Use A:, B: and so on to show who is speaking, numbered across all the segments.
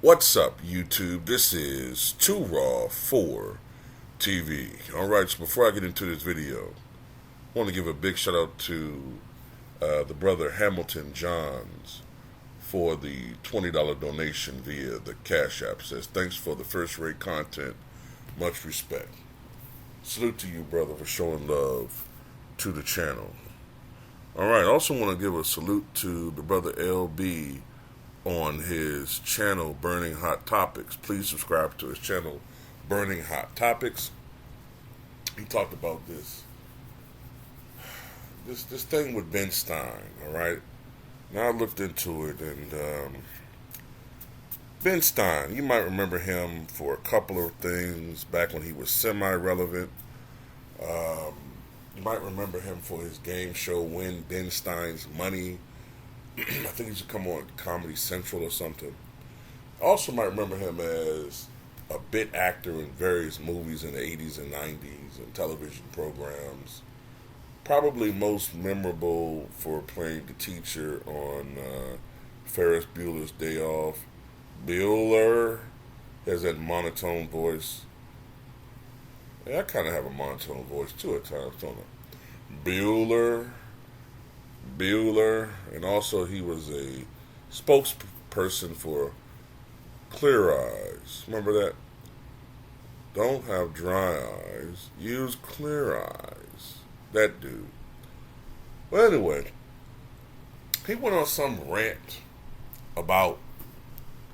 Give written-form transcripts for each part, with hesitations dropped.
A: What's up, YouTube? This is Too Raw for TV. Alright, so before I get into this video, I want to give a big shout out to the brother Hamilton Johns for the $20 donation via the Cash App. Says, thanks for the first rate content. Much respect. Salute to you, brother, for showing love to the channel. Alright, I also want to give a salute to the brother LB on his channel, Burning Hot Topics. Please subscribe to his channel, Burning Hot Topics. He talked about this thing with Ben Stein, all right? Now I looked into it, and Ben Stein, you might remember him for a couple of things back when he was semi-relevant. You might remember him for his game show, Win Ben Stein's Money. I think he used to come on Comedy Central or something. I also might remember him as a bit actor in various movies in the 80s and 90s and television programs. Probably most memorable for playing the teacher on Ferris Bueller's Day Off. Bueller has that monotone voice. Yeah, I kind of have a monotone voice too at times, don't I? Bueller, and also he was a spokesperson for Clear Eyes. Remember that? Don't have dry eyes, use clear eyes. That dude. Well, anyway, he went on some rant about,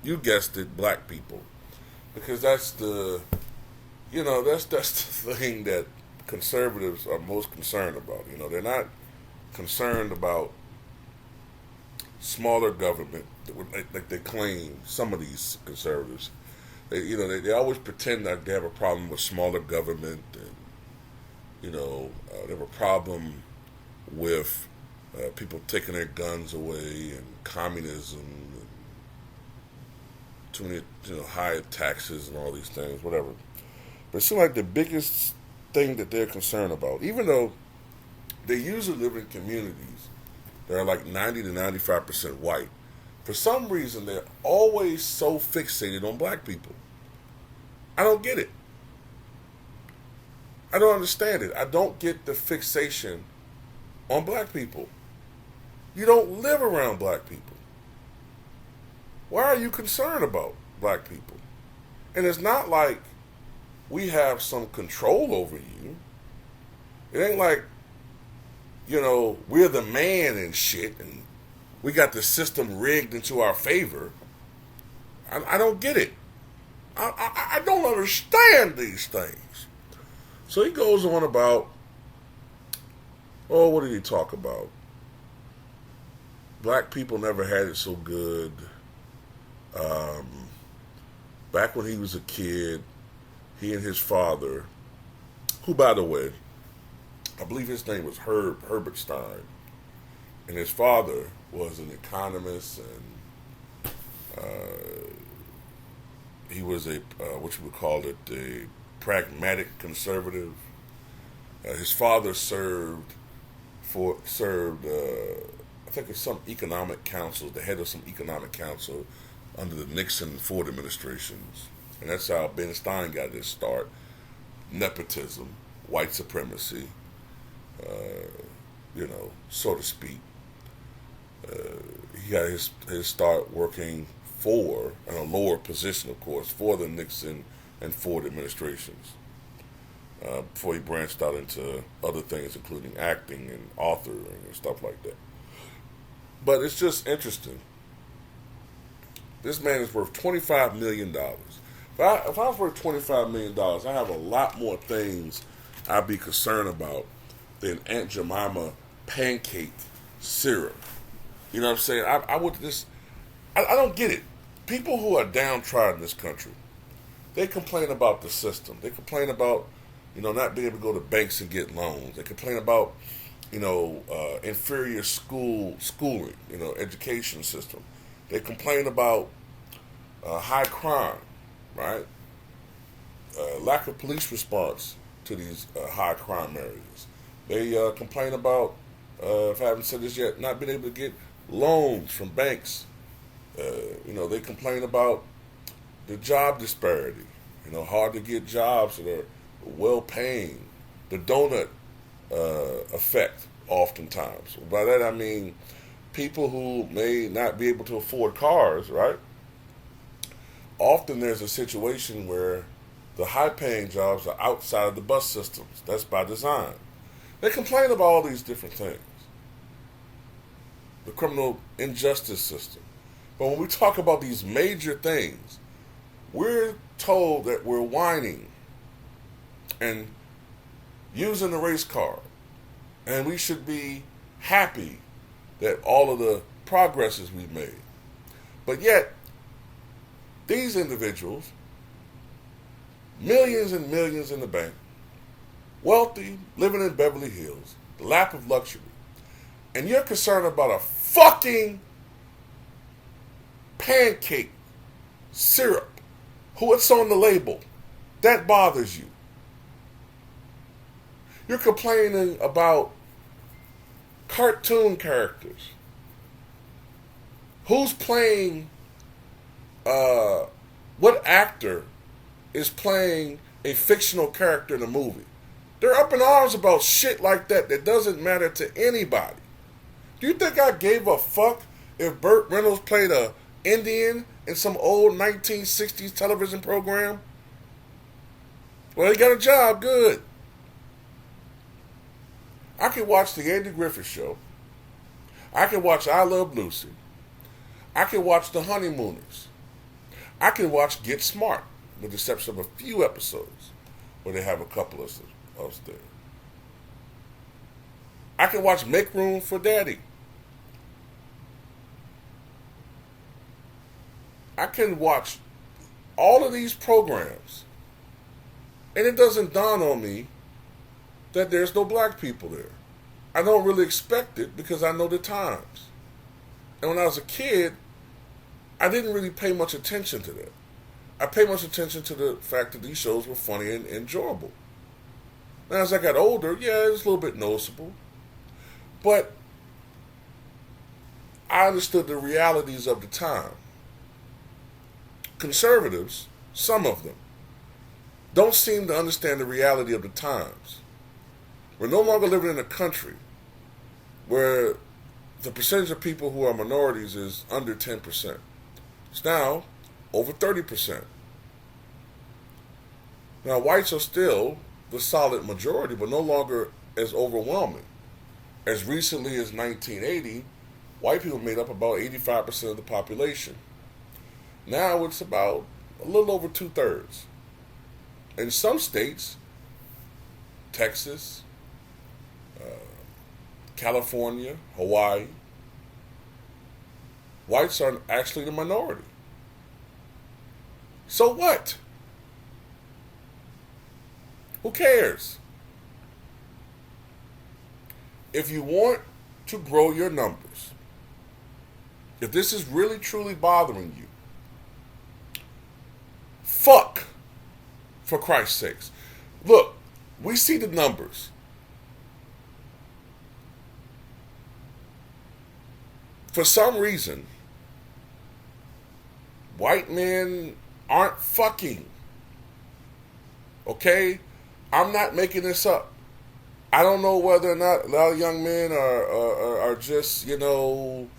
A: you guessed it, black people, because that's the the thing that conservatives are most concerned about. They're not concerned about smaller government, like they claim. Some of these conservatives, they always pretend that they have a problem with smaller government, and they have a problem with people taking their guns away, and communism, and too many high taxes and all these things, whatever. But it seems like the biggest thing that they're concerned about, even though they usually live in communities that are like 90 to 95% white, for some reason they're always so fixated on black people. I don't get it. I don't understand it. I don't get the fixation on black people. You don't live around black people. Why are you concerned about black people? And it's not like we have some control over you. It ain't like, we're the man and shit, and we got the system rigged into our favor. I don't get it. I don't understand these things. So he goes on about, what did he talk about? Black people never had it so good. Back when he was a kid, he and his father, who, by the way, I believe his name was Herbert Stein, and his father was an economist, and he was what you would call it, a pragmatic conservative. His father served, I think it's some economic council, the head of some economic council under the Nixon and Ford administrations. And that's how Ben Stein got his start. Nepotism, white supremacy, so to speak. He got his start working for, in a lower position, of course, for the Nixon and Ford administrations, before he branched out into other things, including acting and authoring and stuff like that. But it's just interesting. This man is worth $25 million. If I was worth $25 million, I have a lot more things I'd be concerned about than Aunt Jemima pancake syrup. You know what I'm saying? I don't get it. People who are downtrodden in this country, they complain about the system. They complain about, not being able to go to banks and get loans. They complain about, inferior schooling, education system. They complain about high crime, right? Lack of police response to these high crime areas. They complain about, if I haven't said this yet, not being able to get loans from banks. They complain about the job disparity. Hard to get jobs that are well-paying. The donut effect, oftentimes. By that I mean people who may not be able to afford cars, right? Often there's a situation where the high-paying jobs are outside of the bus systems. That's by design. They complain about all these different things. The criminal injustice system. But when we talk about these major things, we're told that we're whining and using the race card. And we should be happy that all of the progresses we've made. But yet, these individuals, millions and millions in the bank, wealthy, living in Beverly Hills, the lap of luxury, and you're concerned about a fucking pancake syrup, what's on the label, that bothers you. You're complaining about cartoon characters. Who's playing, what actor is playing a fictional character in a movie? They're up in arms about shit like that doesn't matter to anybody. Do you think I gave a fuck if Burt Reynolds played a Indian in some old 1960s television program? Well, he got a job, good. I can watch the Andy Griffith Show. I can watch I Love Lucy. I can watch The Honeymooners. I can watch Get Smart, with the exception of a few episodes where they have a couple of us there. I can watch Make Room for Daddy. I can watch all of these programs, and it doesn't dawn on me that there's no black people there. I don't really expect it because I know the times. And when I was a kid, I didn't really pay much attention to that. I paid much attention to the fact that these shows were funny and enjoyable. Now, as I got older, yeah, it was a little bit noticeable. But I understood the realities of the time. Conservatives, some of them, don't seem to understand the reality of the times. We're no longer living in a country where the percentage of people who are minorities is under 10%. It's now over 30%. Now, whites are still the solid majority, but no longer as overwhelming. As recently as 1980, white people made up about 85% of the population. Now it's about a little over 2/3. In some states, Texas, California, Hawaii, whites are actually the minority. So what? Who cares? If you want to grow your numbers, if this is really truly bothering you, fuck, for Christ's sakes. Look, we see the numbers. For some reason, white men aren't fucking. Okay? I'm not making this up. I don't know whether or not a lot of young men are just, I don't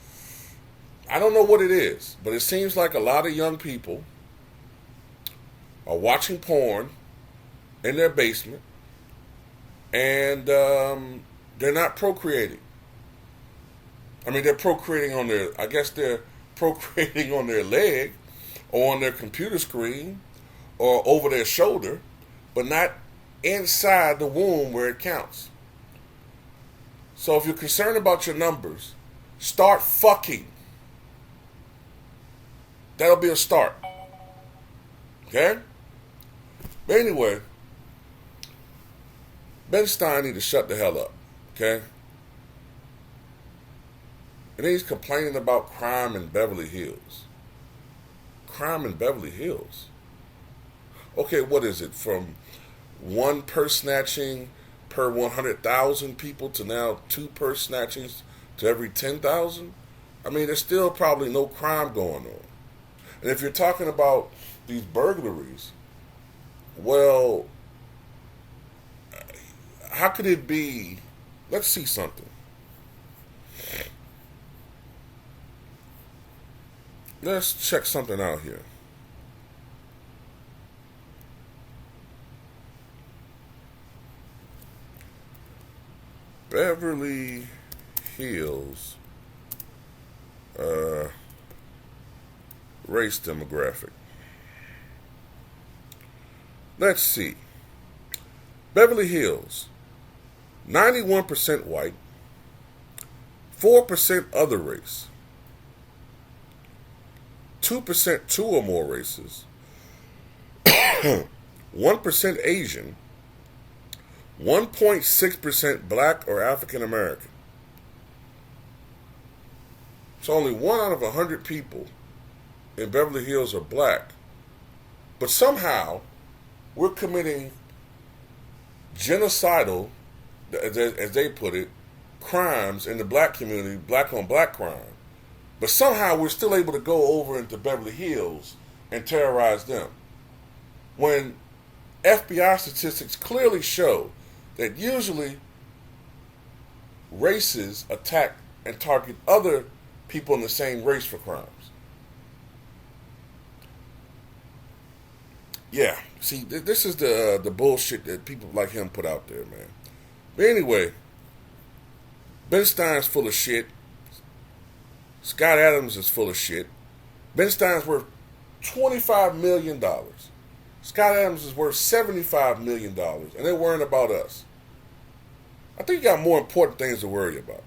A: know what it is. But it seems like a lot of young people are watching porn in their basement and they're not procreating. I mean, they're procreating on they're procreating on their leg or on their computer screen or over their shoulder, but not inside the womb where it counts. So if you're concerned about your numbers, start fucking. That'll be a start. Okay? But anyway, Ben Stein need to shut the hell up. Okay? And then he's complaining about crime in Beverly Hills. Crime in Beverly Hills? Okay, what is it? From one purse snatching per 100,000 people to now 2 purse snatchings to every 10,000? I mean, there's still probably no crime going on. And if you're talking about these burglaries, well, how could it be? Let's see something. Let's check something out here. Beverly Hills race demographic. Let's see. Beverly Hills, 91% white, 4% other race, 2% two or more races, 1% Asian, 1.6% black or African American. So only 1 out of 100 people in Beverly Hills are black. But somehow we're committing genocidal, as they put it, crimes in the black community, black on black crime. But somehow we're still able to go over into Beverly Hills and terrorize them. When FBI statistics clearly show that usually races attack and target other people in the same race for crimes. Yeah, see, this is the bullshit that people like him put out there, man. But anyway, Ben Stein's full of shit. Scott Adams is full of shit. Ben Stein's worth $25 million. Scott Adams is worth $75 million, and they're worrying about us. I think you got more important things to worry about.